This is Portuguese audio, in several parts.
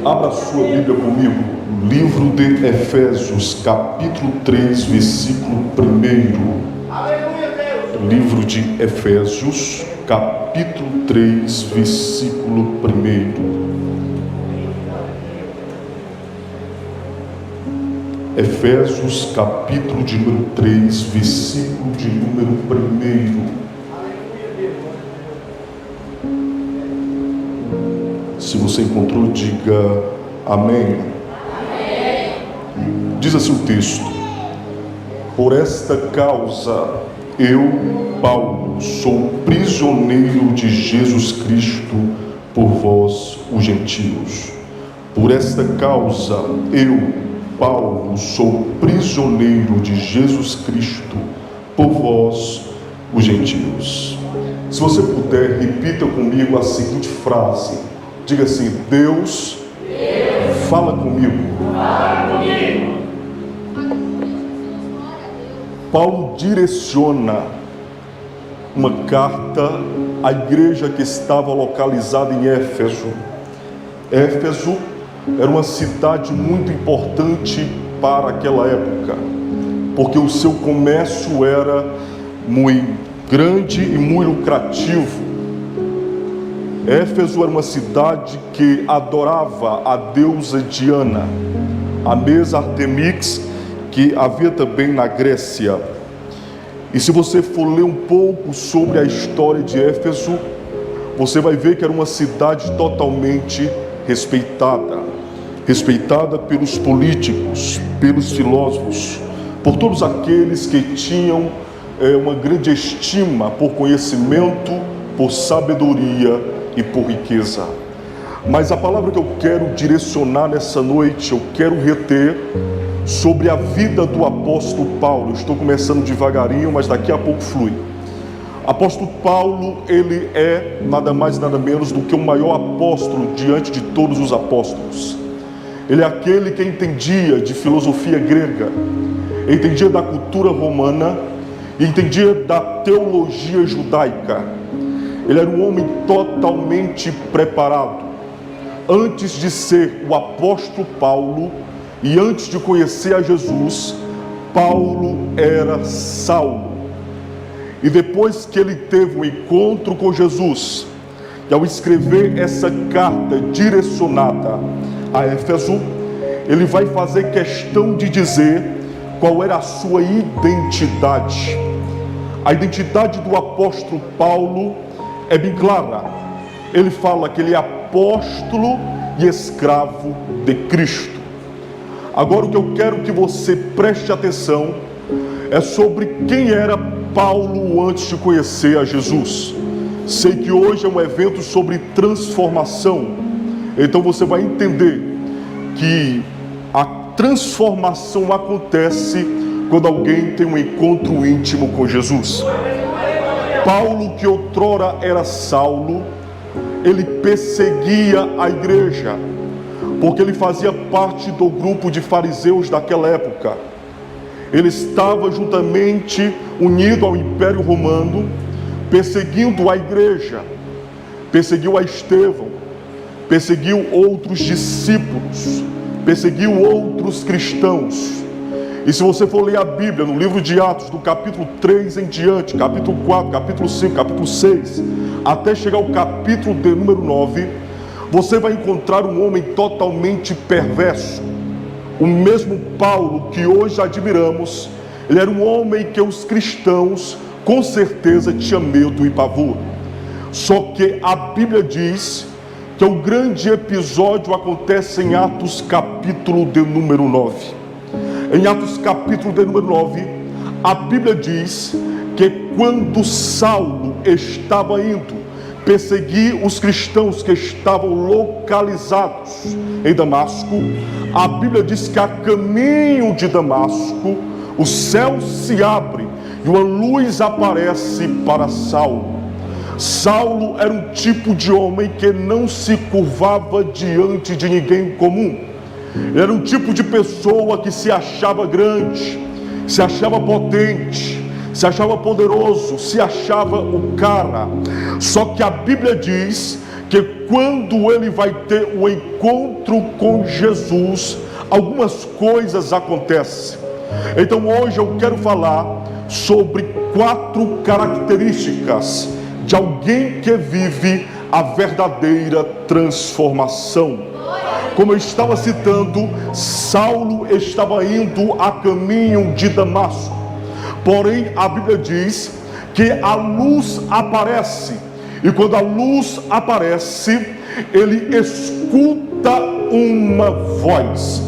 Abra sua Bíblia comigo, livro de Efésios, capítulo 3, versículo 1. Aleluia, Deus. Livro de Efésios, capítulo 3, versículo 1. Efésios, capítulo de número 3, versículo de número 1. Se você encontrou, diga amém. Amém. Diz assim o texto: por esta causa eu, Paulo, sou prisioneiro de Jesus Cristo por vós, os gentios. Por esta causa eu, Paulo, sou prisioneiro de Jesus Cristo por vós, os gentios. Se você puder, repita comigo a seguinte frase. Diga assim: Deus, fala comigo. Paulo direciona uma carta à igreja que estava localizada em Éfeso. Éfeso era uma cidade muito importante para aquela época, porque o seu comércio era muito grande e muito lucrativo. Éfeso era uma cidade que adorava a deusa Diana, a mesma Artemis que havia também na Grécia. E se você for ler um pouco sobre a história de Éfeso, você vai ver que era uma cidade totalmente respeitada pelos políticos, pelos filósofos, por todos aqueles que tinham uma grande estima por conhecimento, por sabedoria e por riqueza. Mas a palavra que eu quero direcionar nessa noite, eu quero reter sobre a vida do apóstolo Paulo. Estou começando devagarinho, mas daqui a pouco flui. Apóstolo Paulo, ele é nada mais nada menos do que o maior apóstolo diante de todos os apóstolos. Ele é aquele que entendia de filosofia grega, entendia da cultura romana e entendia da teologia judaica. Ele era um homem totalmente preparado. Antes de ser o apóstolo Paulo e antes de conhecer a Jesus, Paulo era Saulo. E depois que ele teve um encontro com Jesus, e ao escrever essa carta direcionada a Éfeso, ele vai fazer questão de dizer qual era a sua identidade. A identidade do apóstolo Paulo é bem clara. Ele fala que ele é apóstolo e escravo de Cristo. Agora o que eu quero que você preste atenção é sobre quem era Paulo antes de conhecer a Jesus. Sei que hoje é um evento sobre transformação, então você vai entender que a transformação acontece quando alguém tem um encontro íntimo com Jesus. Paulo, que outrora era Saulo, ele perseguia a igreja, porque ele fazia parte do grupo de fariseus daquela época. Ele estava juntamente unido ao Império Romano, perseguindo a igreja, perseguiu a Estevão, perseguiu outros discípulos, perseguiu outros cristãos. E se você for ler a Bíblia no livro de Atos, do capítulo 3 em diante, capítulo 4, capítulo 5, capítulo 6, até chegar ao capítulo de número 9, você vai encontrar um homem totalmente perverso. O mesmo Paulo que hoje admiramos, ele era um homem que os cristãos com certeza tinham medo e pavor. Só que a Bíblia diz que o grande episódio acontece em Atos capítulo de número 9. Em Atos capítulo de número 9, a Bíblia diz que quando Saulo estava indo perseguir os cristãos que estavam localizados em Damasco, a Bíblia diz que a caminho de Damasco, o céu se abre e uma luz aparece para Saulo. Saulo era um tipo de homem que não se curvava diante de ninguém comum. Era um tipo de pessoa que se achava grande, se achava potente, se achava poderoso, se achava o cara. Só que a Bíblia diz que quando ele vai ter o encontro com Jesus, algumas coisas acontecem. Então hoje eu quero falar sobre 4 características de alguém que vive a verdadeira transformação. Como eu estava citando, Saulo estava indo a caminho de Damasco. Porém, a Bíblia diz que a luz aparece. E quando a luz aparece, ele escuta uma voz.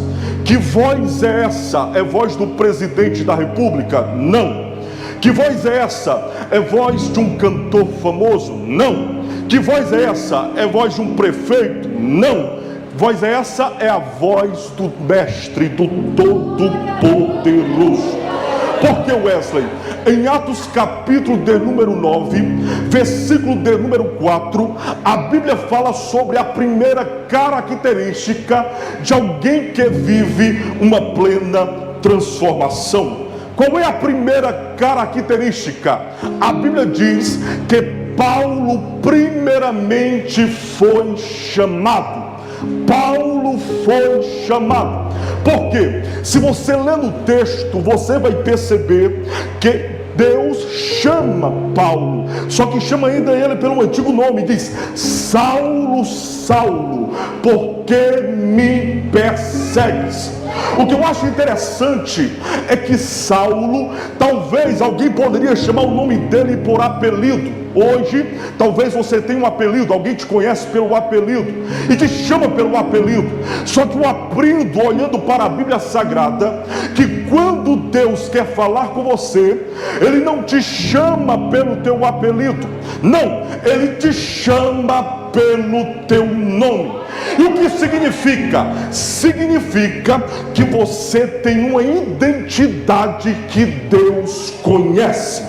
Que voz é essa? É voz do presidente da República? Não. Que voz é essa? É voz de um cantor famoso? Não. Que voz é essa? É voz de um prefeito? Não. Voz é essa? É a voz do Mestre, do Todo-Poderoso. Por que, Wesley? Em Atos capítulo de número 9, versículo de número 4, a Bíblia fala sobre a primeira característica de alguém que vive uma plena transformação. Qual é a primeira característica? A Bíblia diz que Paulo primeiramente foi chamado. Paulo foi chamado. Por quê? Se você ler no texto, você vai perceber que Deus chama Paulo, só que chama ainda ele pelo antigo nome. Diz: Saulo, Saulo, por que me persegues? O que eu acho interessante é que Saulo, talvez alguém poderia chamar o nome dele por apelido. Hoje, talvez você tenha um apelido, alguém te conhece pelo apelido e te chama pelo apelido. Só que eu aprendo, olhando para a Bíblia Sagrada, que quando Deus quer falar com você, Ele não te chama pelo teu apelido. Não, Ele te chama pelo teu nome. E o que significa? Significa que você tem uma identidade que Deus conhece.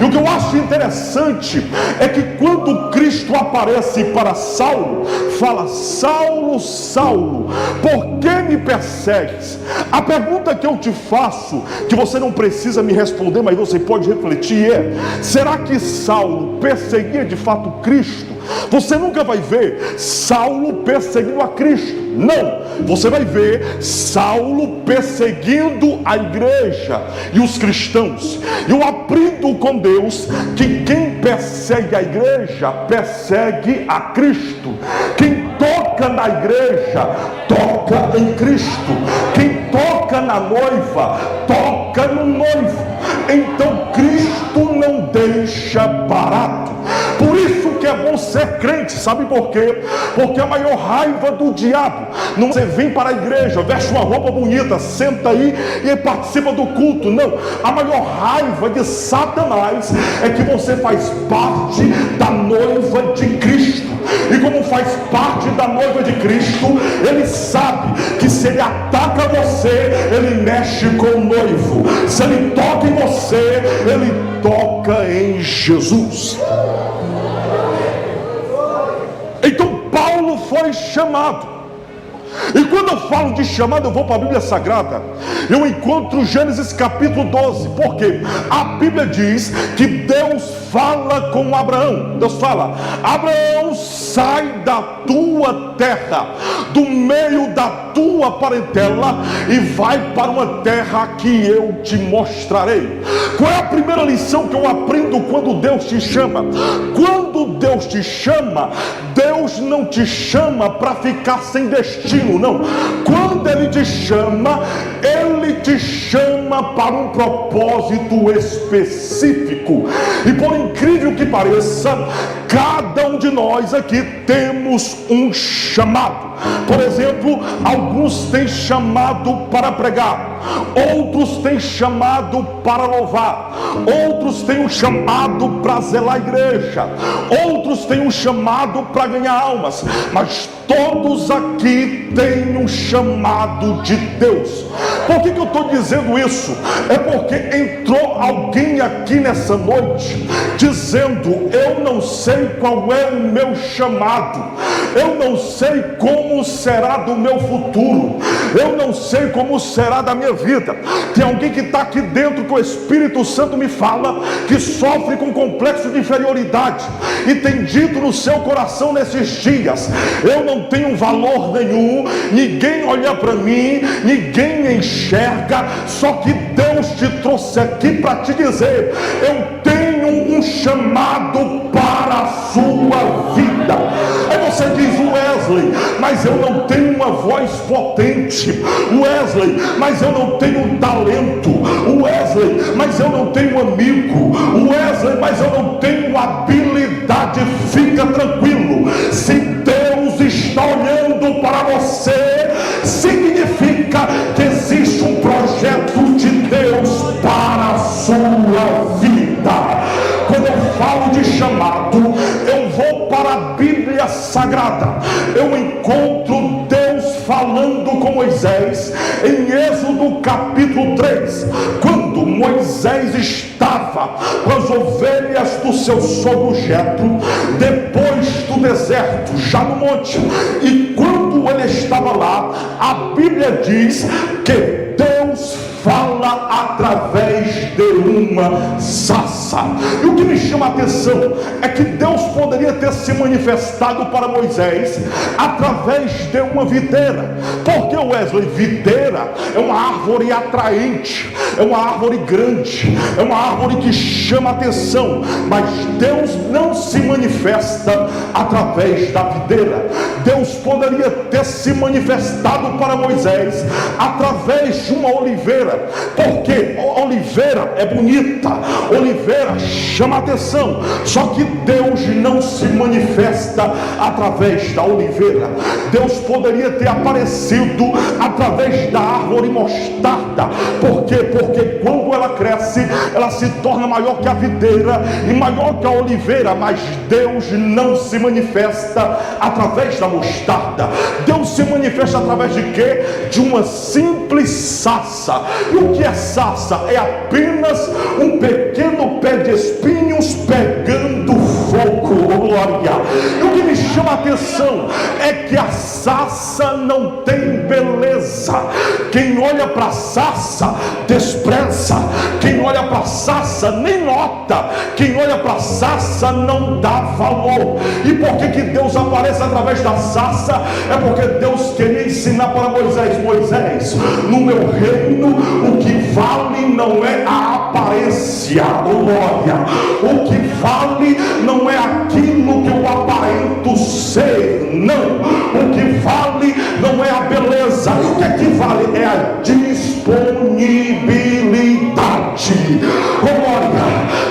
E o que eu acho interessante é que quando Cristo aparece para Saulo, fala: Saulo, Saulo, por que me persegues? A pergunta que eu te faço, que você não precisa me responder, mas você pode refletir, é: será que Saulo perseguia de fato Cristo? Você nunca vai ver Saulo perseguindo a Cristo. Não, você vai ver Saulo perseguindo a igreja e os cristãos. Eu aprendo com Deus que quem persegue a igreja, persegue a Cristo. Quem toca na igreja, toca em Cristo. Quem toca na noiva, toca no noivo. Então Cristo não deixa barato. Por isso que é bom ser crente, sabe por quê? Porque a maior raiva do diabo não é você vir para a igreja, veste uma roupa bonita, senta aí e participa do culto. Não, a maior raiva de Satanás é que você faz parte da noiva de Cristo. E como faz parte da noiva de Cristo, ele sabe que se ele ataca você, ele mexe com o noivo. Se ele toca em você, ele toca em Jesus. Então Paulo foi chamado. E quando eu falo de chamado, eu vou para a Bíblia Sagrada. Eu encontro Gênesis capítulo 12. Por quê? A Bíblia diz que Deus fala com Abraão. Deus fala: Abraão, sai da tua terra, do meio da tua parentela, e vai para uma terra que eu te mostrarei. Qual é a primeira lição que eu aprendo quando Deus te chama? Quando Deus te chama, Deus não te chama para ficar sem destino. Não, quando Ele te chama para um propósito específico. E por incrível que pareça, cada um de nós aqui temos um chamado. Por exemplo, alguns têm chamado para pregar, outros têm chamado para louvar, outros têm um chamado para zelar a igreja, outros têm um chamado para ganhar almas, mas todos aqui têm um chamado de Deus. Por que eu estou dizendo isso? É porque entrou alguém aqui nessa noite dizendo: eu não sei qual é o meu chamado, Eu não sei como será do meu futuro. Eu não sei como será da minha vida. Tem alguém que está aqui dentro que o Espírito Santo me fala que sofre com complexo de inferioridade e tem dito no seu coração nesses dias: eu não tenho valor nenhum, ninguém olha para mim, ninguém me enxerga. Só que Deus te trouxe aqui para te dizer: eu tenho um chamado para a sua vida. Aí você diz: Wesley, mas eu não tenho uma voz potente. Wesley, mas eu não tenho talento. Wesley, mas eu não tenho amigo. Wesley, mas eu não tenho habilidade. Fica tranquilo, se Deus está olhando para você, significa que existe um projeto de Deus para a sua vida. Quando eu falo de chamado, eu vou para a Bíblia Sagrada. Eu encontro Deus falando com Moisés em Êxodo capítulo 3, quando Moisés estava com as ovelhas do seu sogro Jetro, depois do deserto, já no monte. E quando ele estava lá, a Bíblia diz que Deus fala através de uma sarça. E o que me chama a atenção é que Deus poderia ter se manifestado para Moisés através de uma videira. Porque, Wesley, videira é uma árvore atraente, é uma árvore grande, é uma árvore que chama a atenção. Mas Deus não se manifesta através da videira. Deus poderia ter se manifestado para Moisés através de uma oliveira. Porque oliveira é bonita, oliveira chama atenção. Só que Deus não se manifesta através da oliveira. Deus poderia ter aparecido através da árvore mostarda. Por quê? Porque quando ela cresce, ela se torna maior que a videira e maior que a oliveira. Mas Deus não se manifesta através da mostarda. Deus se manifesta através de quê? De uma simples sarça. E o que é sarça? É apenas um pequeno pé de espinhos pegando fogo. Glória! E o que me chama a atenção é que a sarça não tem beleza. Quem olha para a sarça despreza. Quem olha para a sarça nem nota. Quem olha para a sarça não dá valor. E por que Deus aparece através da sarça? É porque Deus queria ensinar para Moisés: Moisés, no meu reino o que vale não é a aparência, glória. O que vale não é aquilo que eu aparento ser, não. O que vale não é a beleza. O que é que vale? É a disponibilidade. Glória.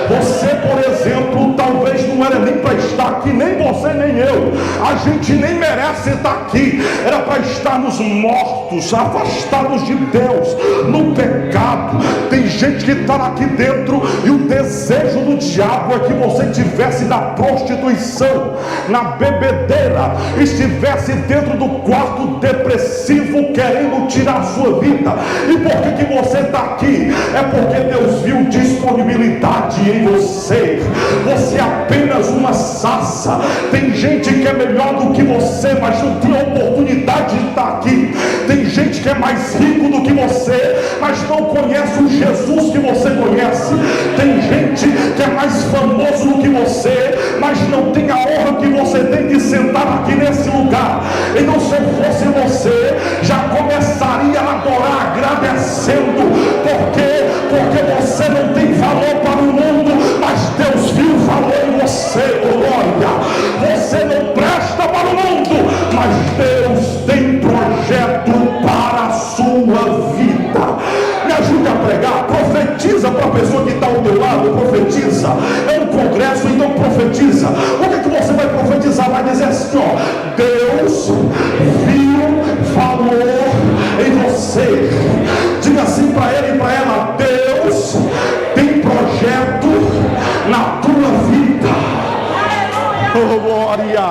Você, por exemplo, talvez não era nem para estar aqui, nem você nem eu. A gente nem merece estar aqui. Era para estarmos mortos, afastados de Deus, no pecado. Tem gente que está aqui dentro e o desejo do diabo é que você estivesse na prostituição, na bebedeira, estivesse dentro do quarto depressivo querendo tirar a sua vida. E por que você está aqui? É porque Deus viu disponibilidade em você. Você é apenas uma sarça. Tem gente que é melhor do que você, mas não tem a oportunidade de estar aqui. Tem gente que é mais rico do que você, mas não conhece o Jesus que você conhece. Tem gente que é mais famoso do que você, mas não tem a honra que você tem de sentar aqui nesse lugar. Então, se eu fosse você, já começaria a adorar agradecendo. Por quê? Porque você não tem valor para o mundo, mas Deus viu valor em você. Glória! Você não presta para o mundo, mas Deus tem projeto para a sua vida. Me ajude a pregar. Profetiza para a pessoa que está ao teu lado. Profetiza. É um congresso, então profetiza. O que você vai profetizar? Vai dizer assim, ó: Deus viu valor em você. Diga assim para ele e para ela: Deus tem projeto na tua vida. Oh, glória!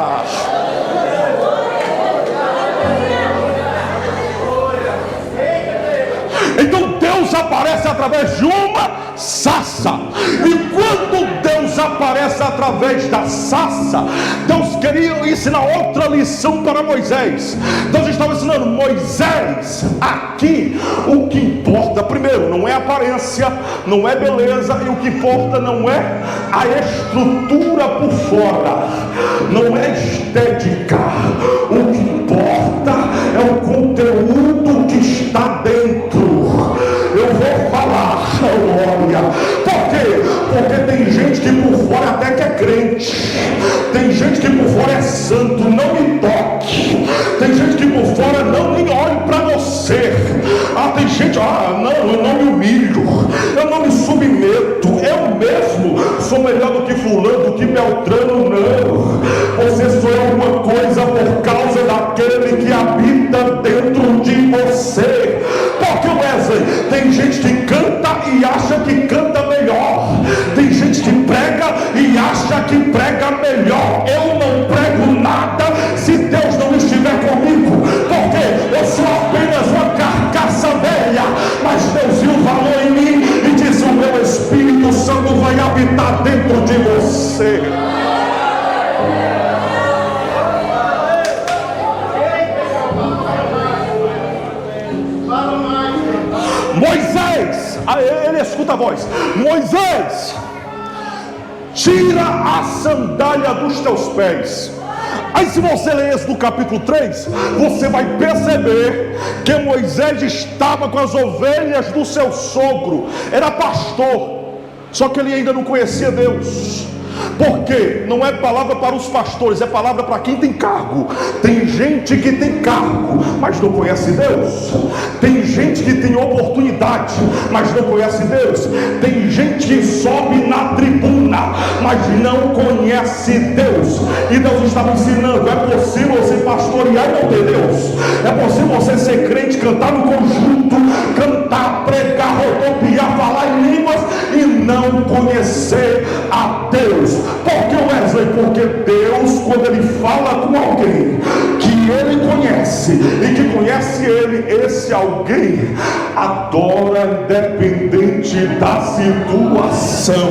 Então Deus aparece através de uma sarça. E quando Deus aparece através da sarça, Deus queria ensinar outra lição para Moisés. Deus estava ensinando: Moisés, aqui o que importa, primeiro, não é aparência, não é beleza, e o que importa não é a estrutura por fora, não é estética. O que importa é o conteúdo que está dentro. Eu vou falar, glória. Por quê? Porque tem gente que por fora até que é crente, tem gente que por fora é santo, não me toque. Tem gente que por fora não nem olhe para você. Tem gente, não, eu não me humilho, eu não me submeto, eu mesmo sou melhor do que fulano, do que Beltrano. Não, você só é alguma coisa por causa daquele que habita dentro de você. Porque, Wesley, tem gente que canta e acha que canta melhor, tem gente que prega e acha que prega melhor. Eu não prego nada se Deus não estiver comigo, porque eu sou apenas uma carcaça velha, mas Deus viu o valor em mim e disse: o meu Espírito Santo vai habitar dentro de você. Moisés, ele escuta a voz: Moisés, tira a sandália dos teus pés. Aí se você ler isso no capítulo 3, você vai perceber que Moisés estava com as ovelhas do seu sogro, era pastor, só que ele ainda não conhecia Deus. Porque não é palavra para os pastores, é palavra para quem tem cargo. Tem gente que tem cargo, mas não conhece Deus. Tem gente que tem oportunidade, mas não conhece Deus. Tem gente que sobe na tribuna, mas não conhece Deus. E Deus estava ensinando: é possível você pastorear e não ter Deus. É possível você ser crente, cantar no conjunto, cantar, pregar, rodopiar, falar em línguas e não conhecer a Deus. Por que, Wesley? Porque Deus, quando Ele fala com alguém que Ele conhece e que conhece Ele, esse alguém adora independente da situação.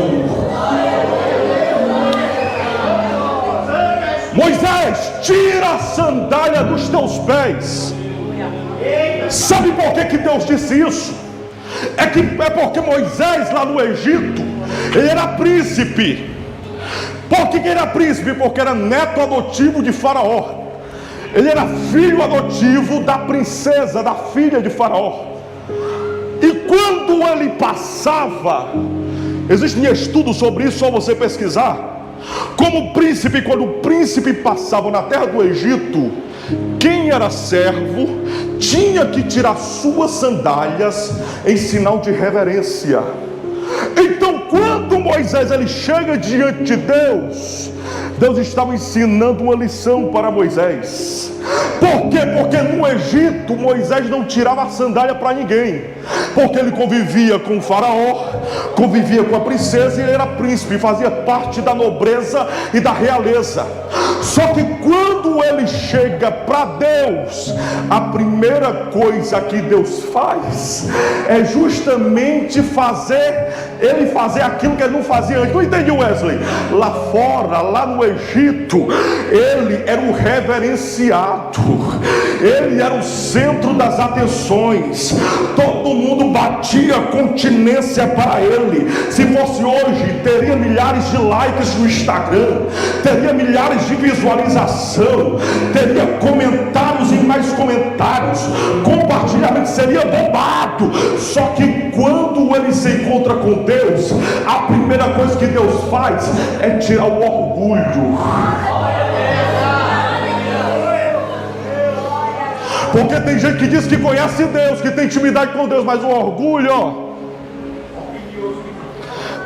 Moisés, tira a sandália dos teus pés. Sabe por que Deus disse isso? É porque Moisés lá no Egito, ele era príncipe. Por que ele era príncipe? Porque era neto adotivo de Faraó. Ele era filho adotivo da princesa, da filha de Faraó. E quando ele passava, existem estudos sobre isso, só você pesquisar. Como príncipe, quando o príncipe passava na terra do Egito, quem era servo tinha que tirar suas sandálias em sinal de reverência. Então, quando Moisés ele chega diante de Deus, Deus estava ensinando uma lição para Moisés. Por quê? Porque no Egito Moisés não tirava a sandália para ninguém, porque ele convivia com o faraó, convivia com a princesa, e ele era príncipe, fazia parte da nobreza e da realeza. Só que quando ele chega para Deus, a primeira coisa que Deus faz é justamente ele fazer aquilo que ele não fazia antes. Não entendeu, Wesley? Lá fora, lá no Egito, ele era o reverenciado, ele era o centro das atenções, todo mundo batia continência para ele. Se fosse hoje, teria milhares de likes no Instagram, teria milhares de visualização, teria comentários e mais comentários, compartilhamento, seria bombado. Só que quando ele se encontra com Deus, a primeira coisa que Deus faz é tirar o orgulho. Porque tem gente que diz que conhece Deus, que tem intimidade com Deus, mas o orgulho, ó.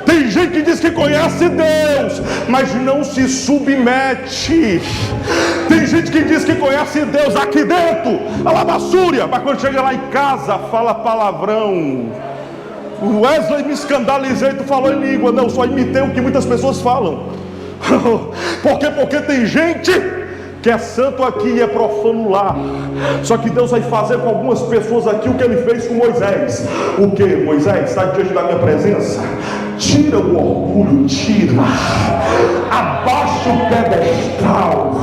Tem gente que diz que conhece Deus, mas não se submete. Tem gente que diz que conhece Deus aqui dentro, a lavassúria, mas quando chega lá em casa, fala palavrão. O Wesley, me escandalizei, tu falou em língua. Não, só imitei o que muitas pessoas falam. Por quê? Porque tem gente que é santo aqui e é profano lá. Só que Deus vai fazer com algumas pessoas aqui o que Ele fez com Moisés. O que? Moisés, está diante da minha presença, tira o orgulho, tira, abaixa o pedestal.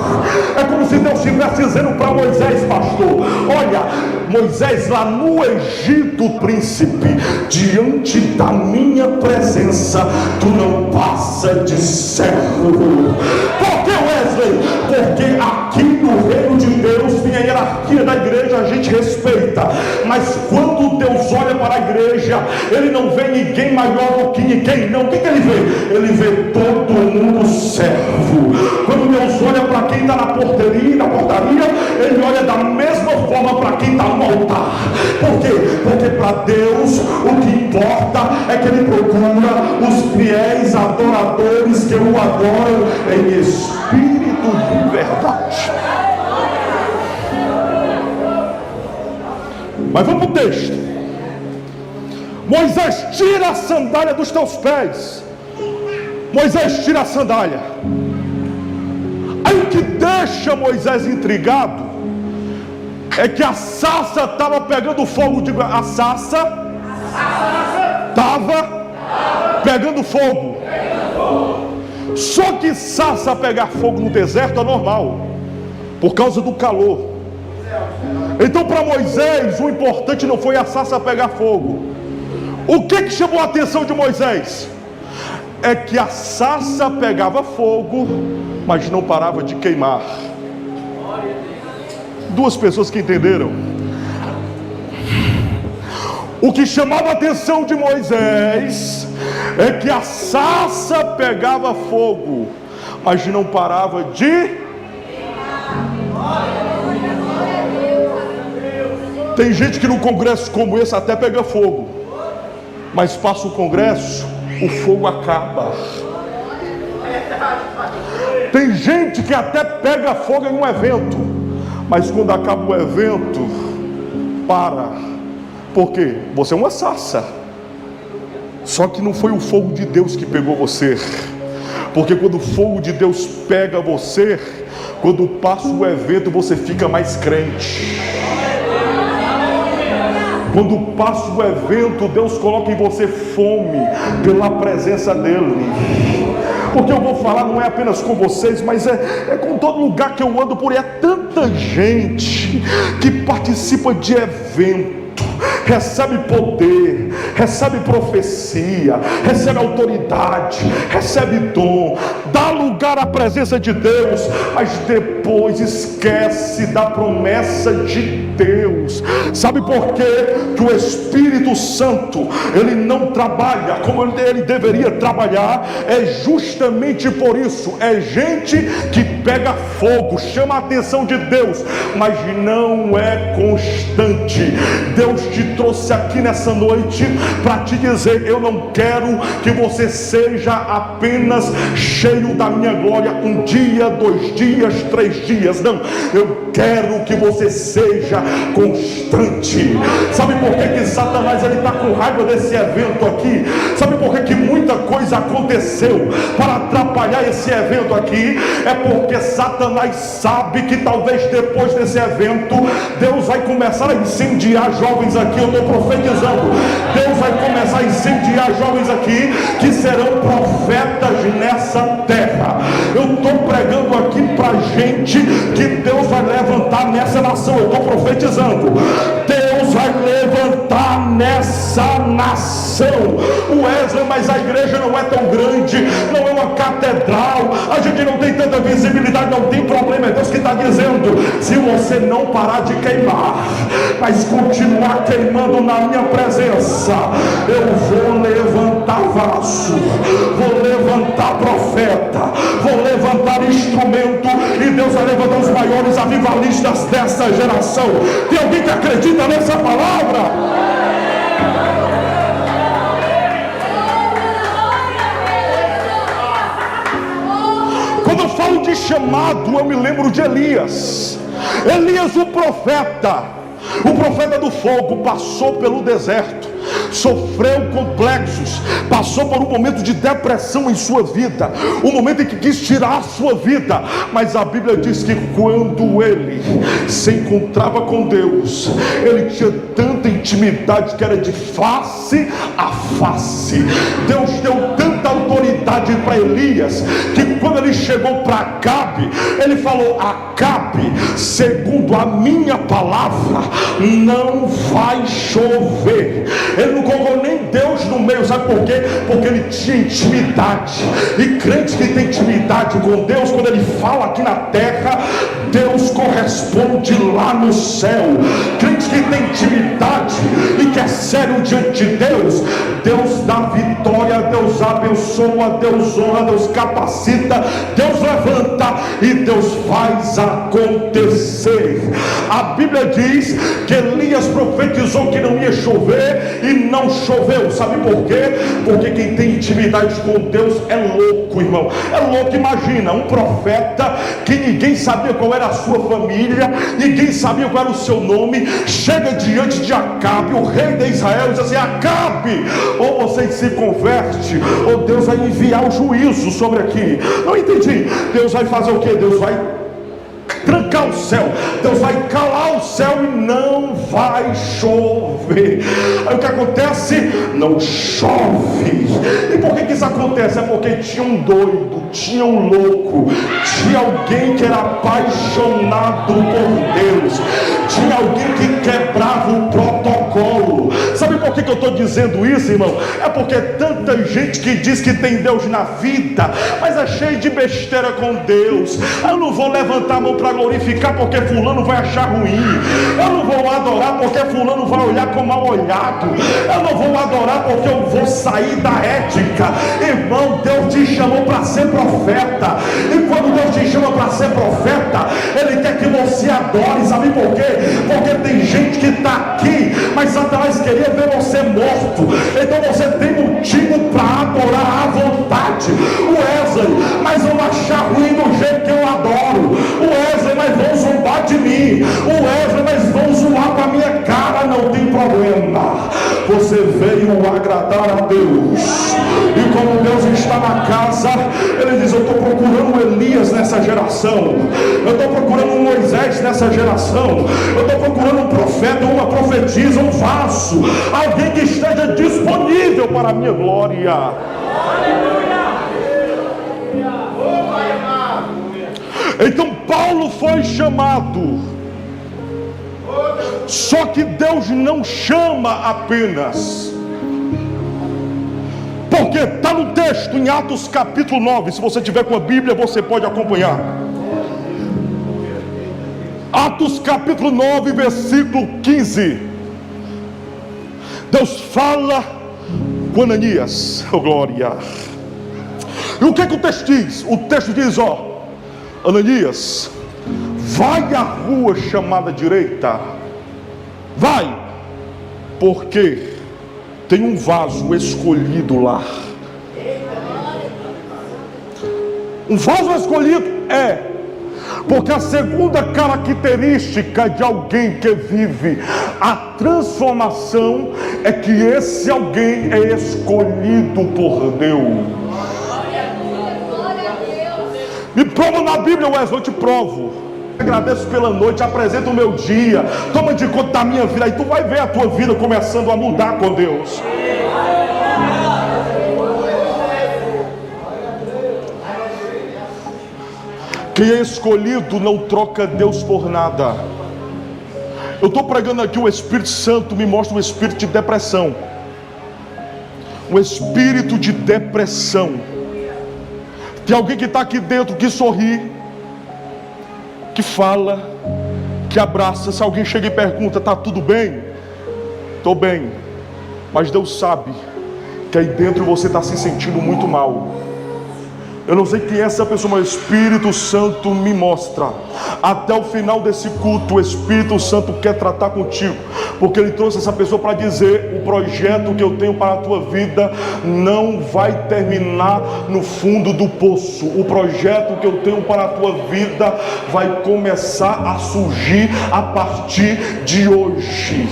É como se Deus estivesse dizendo para Moisés, pastor: olha, Moisés, lá no Egito, príncipe, diante da minha presença, tu não passa de servo. Por que, Wesley? Porque aqui no reino de Deus tem a hierarquia da igreja, a gente respeita, mas quando Deus olha para a igreja, Ele não vê ninguém maior do que ninguém, não. O que Ele vê? Ele vê todo mundo servo. Quando Deus olha para quem está na portaria, Ele olha da mesma forma para quem está no altar. Por quê? Porque para Deus o que importa é que Ele procura os fiéis adoradores que o adoram em espírito e verdade. Mas vamos para o texto. Moisés, tira a sandália dos teus pés. Moisés, tira a sandália. Aí o que deixa Moisés intrigado é que a sarça estava pegando fogo. Digo, a sarça estava pegando fogo. Só que sarça pegar fogo no deserto é normal, por causa do calor. Então para Moisés o importante não foi a sarça pegar fogo. O que chamou a atenção de Moisés? É que a sarça pegava fogo, mas não parava de queimar. Duas pessoas que entenderam. O que chamava a atenção de Moisés é que a sarça pegava fogo, mas não parava de... Tem gente que no congresso como esse até pega fogo, mas passa o congresso, o fogo acaba. Tem gente que até pega fogo em um evento, mas quando acaba o evento, para. Por quê? Você é uma sarça. Só que não foi o fogo de Deus que pegou você. Porque quando o fogo de Deus pega você, quando passa o evento, você fica mais crente. Quando passa o evento, Deus coloca em você fome pela presença dEle. Porque eu vou falar, não é apenas com vocês, mas é com todo lugar que eu ando por aí. É tanta gente que participa de evento, recebe poder, recebe profecia, recebe autoridade, recebe dom, dá lugar à presença de Deus, mas depois esquece da promessa de Deus. Sabe por quê? Que o Espírito Santo, ele não trabalha como ele deveria trabalhar. É justamente por isso. É gente que pega fogo, chama a atenção de Deus, mas não é constante. Deus te trouxe aqui nessa noite para te dizer: eu não quero que você seja apenas cheio da minha glória um dia, 2 dias, 3 dias. Não, eu quero que você seja constante. Sabe por que Satanás está com raiva desse evento aqui? Sabe por que muita coisa aconteceu para atrapalhar esse evento aqui? É porque Satanás sabe que talvez depois desse evento Deus vai começar a incendiar jovens aqui. Eu estou profetizando. Deus vai começar a incendiar jovens aqui que serão profetas nessa terra. Eu estou pregando aqui para gente que Deus vai levantar nessa nação. Eu estou profetizando. Deus vai levantar nessa nação. Wesley, mas a igreja não é tão grande, não é uma catedral, a gente não tem tanta visibilidade. Não tem problema, é Deus que está dizendo: se você não parar de queimar, mas continuar queimando na minha presença, eu vou levantar vaso, vou levantar profeta, vou levantar instrumento, e Deus vai levantar os maiores avivalistas dessa geração. Tem alguém que acredita nessa palavra? Quando eu falo de chamado, eu me lembro de Elias. Elias, o profeta do fogo, passou pelo deserto. sofreu complexos, passou por um momento de depressão em sua vida, um momento em que quis tirar a sua vida, mas a Bíblia diz que quando ele se encontrava com Deus, ele tinha tanta intimidade que era de face a face. Deus deu tanta autoridade para Elias, que quando ele chegou para Acabe, ele falou: Acabe, segundo a minha palavra, não vai chover. Ele não colocou nem Deus no meio, sabe por quê? Porque ele tinha intimidade, e crente que tem intimidade com Deus, quando ele fala aqui na terra, Deus corresponde lá no céu. Crente que tem intimidade e que é sério diante de Deus, Deus dá vitória, Deus abençoa, Deus honra, Deus capacita, Deus levanta e Deus faz acontecer. A Bíblia diz que Elias profetizou que não ia chover e não choveu. Sabe por quê? Porque quem tem intimidade com Deus é louco, irmão. É louco. Imagina um profeta que ninguém sabia qual era a sua família, ninguém sabia qual era o seu nome, chega diante de Acabe, o rei de Israel, e diz assim: Acabe, ou você se converte, ou Deus vai enviar o juízo sobre aqui. Não entendi. Deus vai fazer o quê? Deus vai trancar o céu, Deus vai calar o céu e não vai chover. Aí o que acontece? Não chove. E por que isso acontece? É porque tinha um doido, tinha um louco, tinha alguém que era apaixonado por Deus, tinha alguém que quebrava o protocolo. Sabe por que eu estou dizendo isso, irmão? É porque tanta gente que diz que tem Deus na vida, mas é cheio de besteira com Deus. Eu não vou levantar a mão para glorificar porque fulano vai achar ruim. Eu não vou adorar porque fulano vai olhar com mal olhado. Eu não vou adorar porque eu vou sair da ética. Irmão, Deus te chamou para ser profeta, e quando Deus te chama para ser profeta, Ele quer que você adore. Sabe por quê? Porque tem gente que está aqui, mas Satanás queria ver você morto. Então você tem motivo para adorar à vontade. O Wesley, mas eu vou achar ruim do jeito que eu adoro. O Wesley, mas vão zombar de mim. O Wesley, mas vão zoar com a minha cara. Não tem problema. Você veio agradar a Deus, e como Deus está na casa, Ele diz: eu estou procurando um Elias nessa geração, eu estou procurando um Moisés nessa geração, eu estou procurando um profeta, uma profetisa, um vaso, alguém que esteja disponível para a minha glória. Então Paulo foi chamado, só que Deus não chama apenas, porque está no texto em Atos capítulo 9. Se você tiver com a Bíblia, você pode acompanhar. Atos capítulo 9, versículo 15. Deus fala com Ananias. Oh, glória. E o que o texto diz? O texto diz: ó, Ananias, vai à rua chamada direita, vai, porque tem um vaso escolhido lá. Um vaso escolhido porque a segunda característica de alguém que vive a transformação é que esse alguém é escolhido por Deus. Me prova na Bíblia, Wesley, eu te provo. Agradeço pela noite, apresento o meu dia, toma de conta da minha vida, aí tu vai ver a tua vida começando a mudar com Deus. Quem é escolhido não troca Deus por nada. Eu estou pregando aqui, o Espírito Santo me mostra um espírito de depressão. Um espírito de depressão. Tem alguém que está aqui dentro, que sorri, que fala, que abraça. Se alguém chega e pergunta: está tudo bem? Estou bem. Mas Deus sabe que aí dentro você está se sentindo muito mal. Eu não sei quem é essa pessoa, mas o Espírito Santo me mostra. Até o final desse culto, o Espírito Santo quer tratar contigo, porque Ele trouxe essa pessoa para dizer: o projeto que eu tenho para a tua vida não vai terminar no fundo do poço. O projeto que eu tenho para a tua vida vai começar a surgir a partir de hoje.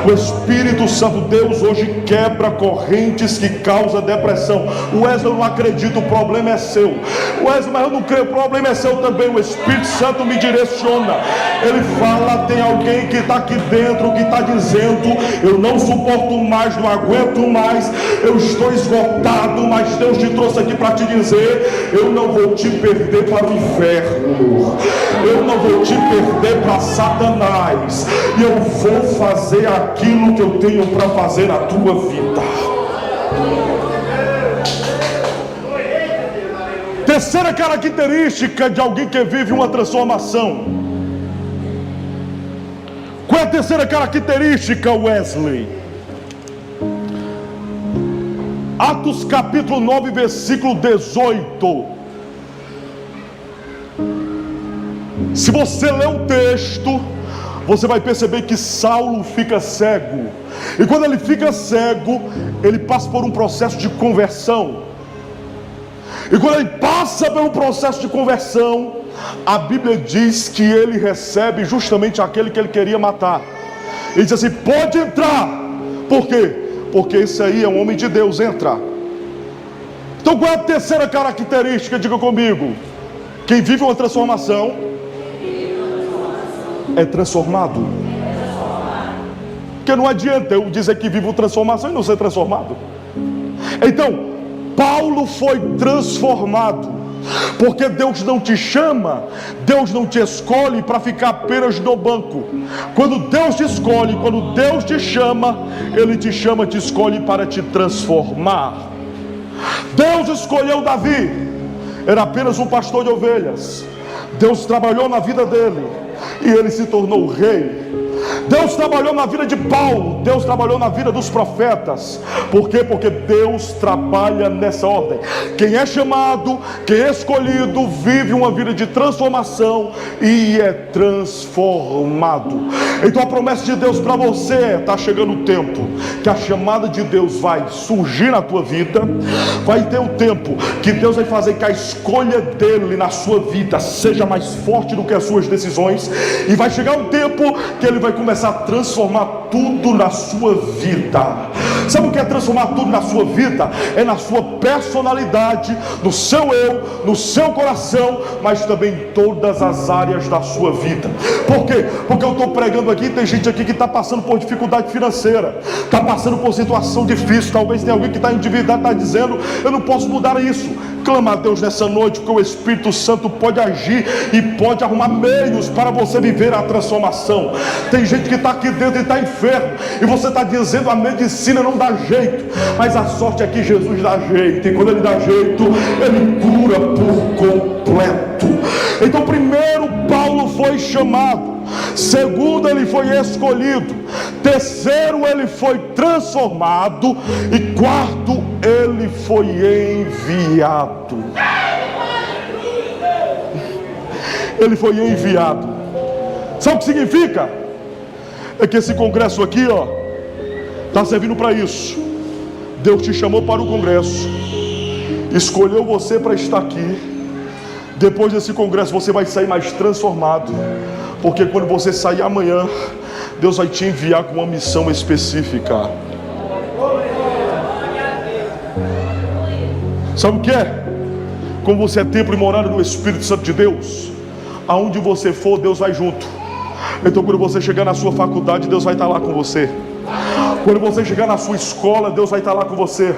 O Espírito Santo, Deus hoje quebra correntes que causam depressão. O Wesley, eu não acredito, o problema é seu. Wesley, mas eu não creio, o problema é seu também. O Espírito Santo me direciona. Ele fala: tem alguém que está aqui dentro que está dizendo: eu não suporto mais, não aguento mais, eu estou esgotado, mas Deus te trouxe aqui para te dizer: eu não vou te perder para o inferno, eu não vou te perder para Satanás, e eu vou fazer aquilo que eu tenho para fazer na tua vida. Terceira característica de alguém que vive uma transformação. Qual é a terceira característica, Wesley? Atos capítulo 9, versículo 18. Se você ler o texto, você vai perceber que Saulo fica cego. E quando ele fica cego, ele passa por um processo de conversão. E quando ele passa pelo processo de conversão, a Bíblia diz que ele recebe justamente aquele que ele queria matar. Ele diz assim: pode entrar. Por quê? Porque esse aí é um homem de Deus, entra. Então qual é a terceira característica? Diga comigo. Quem vive uma transformação é transformado. Porque não adianta eu dizer que vivo transformação e não ser transformado. Então, Paulo foi transformado, porque Deus não te chama, Deus não te escolhe para ficar apenas no banco. Quando Deus te escolhe, quando Deus te chama, Ele te chama, te escolhe para te transformar. Deus escolheu Davi, era apenas um pastor de ovelhas. Deus trabalhou na vida dele e ele se tornou rei. Deus trabalhou na vida de Paulo, Deus trabalhou na vida dos profetas. Por quê? Porque Deus trabalha nessa ordem. Quem é chamado, quem é escolhido, vive uma vida de transformação e é transformado. Então a promessa de Deus para você: está chegando o tempo que a chamada de Deus vai surgir na tua vida. Vai ter um tempo que Deus vai fazer que a escolha dele na sua vida seja mais forte do que as suas decisões. E vai chegar um tempo que ele vai começar a transformar tudo na sua vida. Sabe o que é transformar tudo na sua vida? É na sua personalidade, no seu eu, no seu coração, mas também em todas as áreas da sua vida. Por quê? Porque eu estou pregando aqui, tem gente aqui que está passando por dificuldade financeira, está passando por situação difícil. Talvez tenha alguém que está endividado, está dizendo: eu não posso mudar isso. Clama a Deus nessa noite, porque o Espírito Santo pode agir e pode arrumar meios para você viver a transformação. Tem gente que está aqui dentro e está enfermo, e você está dizendo: a medicina não dá jeito. Mas a sorte é que Jesus dá jeito, e quando Ele dá jeito, Ele cura por completo. Então, primeiro, Paulo foi chamado. Segundo, ele foi escolhido. Terceiro, ele foi transformado. E quarto, ele foi enviado. Ele foi enviado. Sabe o que significa? É que esse congresso aqui, ó, está servindo para isso. Deus te chamou para o congresso, escolheu você para estar aqui. Depois desse congresso você vai sair mais transformado, porque quando você sair amanhã, Deus vai te enviar com uma missão específica. Sabe o que é? Como você é templo e morada do Espírito Santo de Deus, aonde você for, Deus vai junto. Então quando você chegar na sua faculdade, Deus vai estar lá com você. Quando você chegar na sua escola, Deus vai estar lá com você.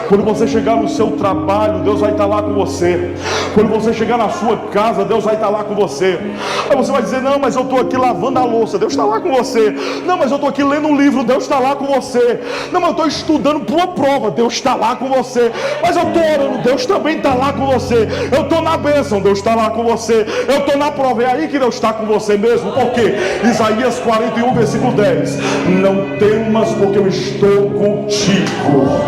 Quando você chegar no seu trabalho, Deus vai estar lá com você. Quando você chegar na sua casa, Deus vai estar lá com você. Aí você vai dizer: não, mas eu estou aqui lavando a louça. Deus está lá com você. Não, mas eu estou aqui lendo um livro. Deus está lá com você. Não, mas eu estou estudando para uma prova. Deus está lá com você. Mas eu estou orando. Deus também está lá com você. Eu estou na bênção. Deus está lá com você. Eu estou na prova. É aí que Deus está com você mesmo. Por quê? Isaías 41, versículo 10. Não temas, porque eu estou contigo.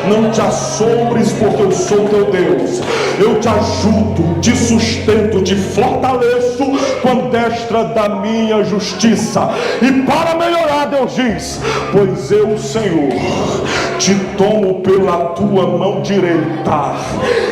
Não te assombres, porque eu sou teu Deus. Eu te ajudo, te sustento, te fortaleço com a destra da minha justiça. E para melhorar, Deus diz: pois eu, Senhor, te tomo pela tua mão direita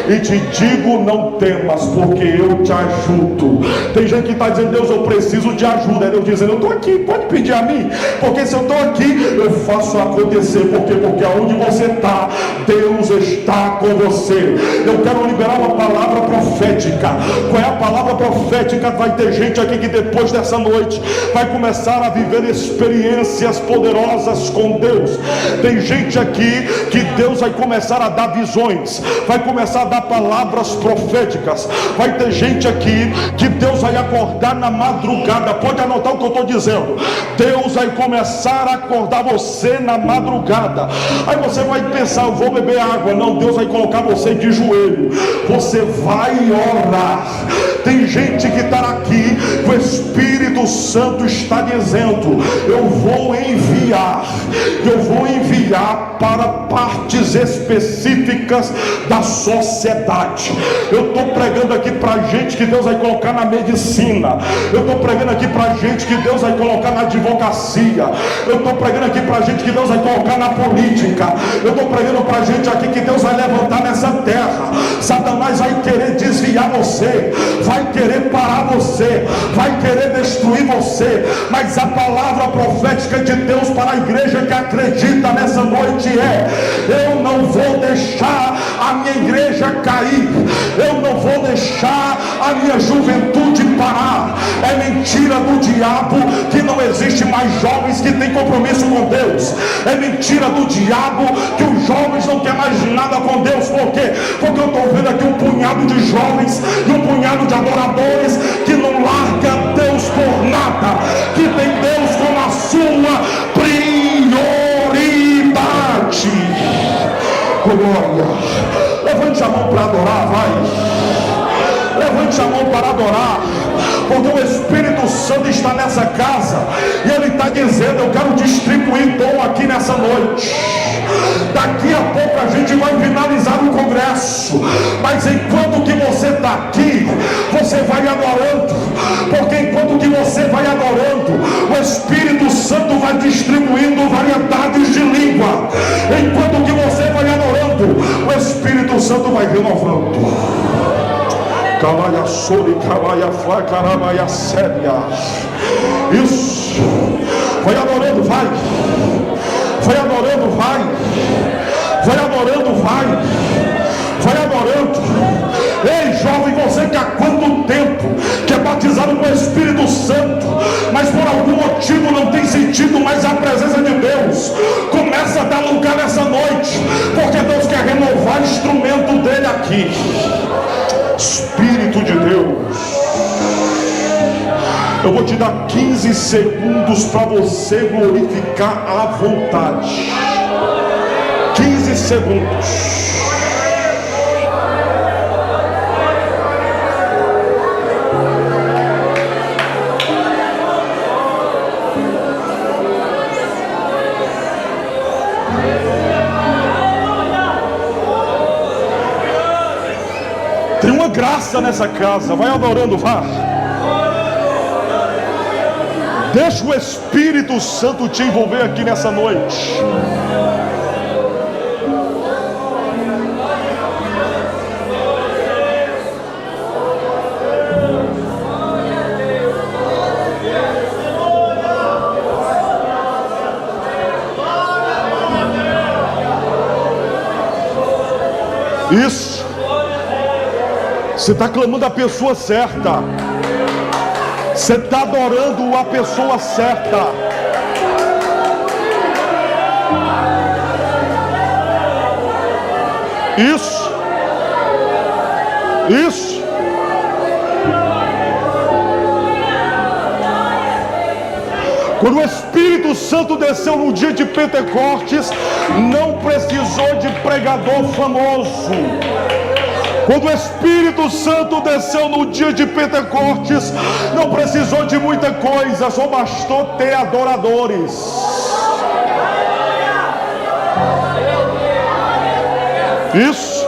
e te digo: não temas, porque eu te ajudo. Tem gente que está dizendo: Deus, eu preciso de ajuda. É Deus dizendo: eu estou aqui, pode pedir a mim, porque se eu estou aqui, eu faço acontecer. Porque aonde você está, Deus está com você. Eu quero liberar uma palavra profética. Qual é a palavra profética? Vai ter gente aqui que depois dessa noite vai começar a viver experiências poderosas com Deus. Tem gente aqui que Deus vai começar a dar visões, vai começar a dar palavras proféticas. Vai ter gente aqui que Deus vai acordar na madrugada. Pode anotar o que eu estou dizendo. Deus vai começar a acordar você na madrugada. Aí você vai pensar: eu vou beber água. Não, Deus vai colocar você de joelho. Você vai orar. Tem gente que está aqui, o Espírito Santo está dizendo: eu vou enviar para partes específicas da sociedade. Eu estou pregando aqui para gente que Deus vai colocar na medicina. Eu estou pregando aqui para gente que Deus vai colocar na advocacia. Eu estou pregando aqui para gente que Deus vai colocar na política. Eu estou pregando para gente aqui que Deus vai levantar nessa terra. Satanás vai querer desviar você, vai querer parar você, vai querer destruir você. Mas a palavra profética de Deus para a igreja que acredita nessa noite é: eu não vou deixar a minha igreja cair. Eu não vou deixar a minha juventude parar. É mentira do diabo que não existe mais jovens que têm compromisso com Deus. É mentira do diabo que os jovens não querem mais nada com Deus. Por quê? Porque eu estou vendo aqui um punhado de jovens e um punhado de adoradores que não larga Deus por nada, que tem Deus como a sua prioridade. Glória. Levante a mão para adorar, vai. Levante a mão para adorar, porque o Espírito Santo está nessa casa e Ele está dizendo: eu quero distribuir dom aqui nessa noite. Daqui a pouco a gente vai finalizar o congresso, mas enquanto que você está aqui, você vai adorando, porque enquanto que você vai adorando, o Espírito Santo vai distribuindo variedades de língua. Enquanto que você vai adorando, o Espírito Santo vai renovando. Calaia sori, calaia flá, caramaia séria. Isso. Vai adorando, vai. Vai adorando, vai. Vai adorando, vai. Vai adorando. Ei, jovem, você que há quanto tempo que é batizado com o Espírito Santo, mas por algum motivo não tem sentido mais a presença de Deus, começa a dar lugar nessa noite, porque Deus quer renovar o instrumento dele aqui. Espírito de Deus, eu vou te dar 15 segundos para você glorificar à vontade. 15 segundos. Tem uma graça nessa casa. Vai adorando, vá. Deixa o Espírito Santo te envolver aqui nessa noite. Isso. Você está clamando a pessoa certa. Você está adorando a pessoa certa. Isso. Isso. Santo desceu no dia de Pentecostes, não precisou de pregador famoso. Quando o Espírito Santo desceu no dia de Pentecostes, não precisou de muita coisa, só bastou ter adoradores. Isso.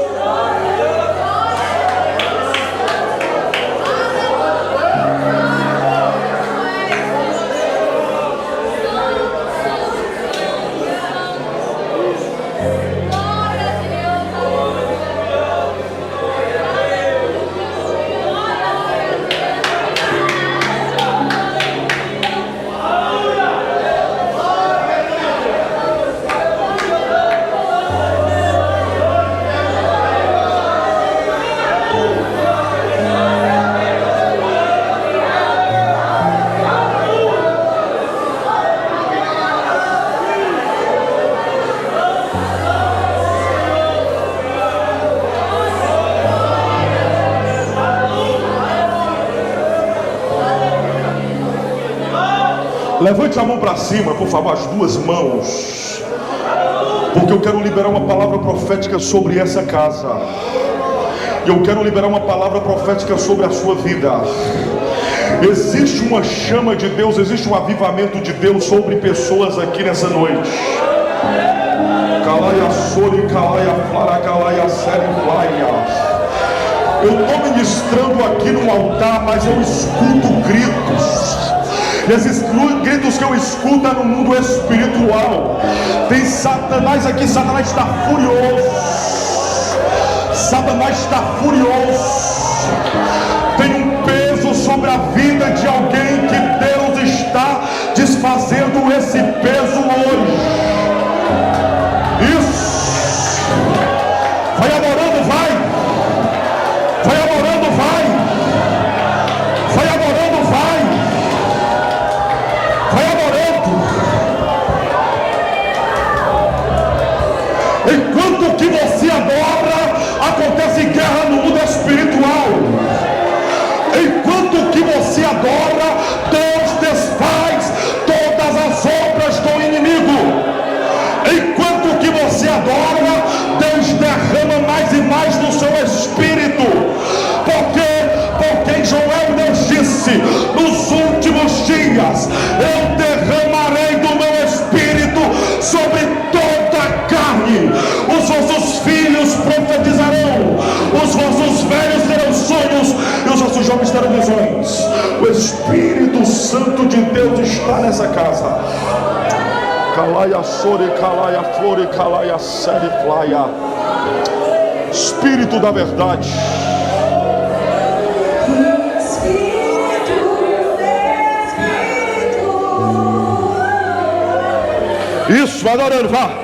Levante a mão para cima, por favor, as duas mãos, porque eu quero liberar uma palavra profética sobre essa casa. Eu quero liberar uma palavra profética sobre a sua vida. Existe uma chama de Deus, existe um avivamento de Deus sobre pessoas aqui nessa noite. Calaia sori, calaia flara, calaia seri, flaia. Eu estou ministrando aqui no altar, mas eu escuto gritos. E esses gritos que eu escuto é no mundo espiritual. Tem Satanás aqui, Satanás está furioso. Satanás está furioso. Tem um peso sobre a vida de alguém que Deus está desfazendo esse peso hoje. Isso. Vai adorando, vai. Vai adorando, vai. Vai adorando, vai. Vai adorando. Enquanto que você adora, acontece guerra no mundo espiritual. Enquanto que você adora, Deus desfaz todas as obras do inimigo. Enquanto que você adora, Deus derrama mais e mais no seu espírito. Porque em Joel Deus disse: nos últimos dias eu derramarei do meu espírito sobre toda a carne. Os vossos filhos profetizarão, os vossos velhos terão sonhos e os vossos jovens terão visões. O Espírito Santo de Deus está nessa casa. Calaia sore, calaia flore, calaia sere, flaia. Espírito da verdade. Isso, adorando, vá.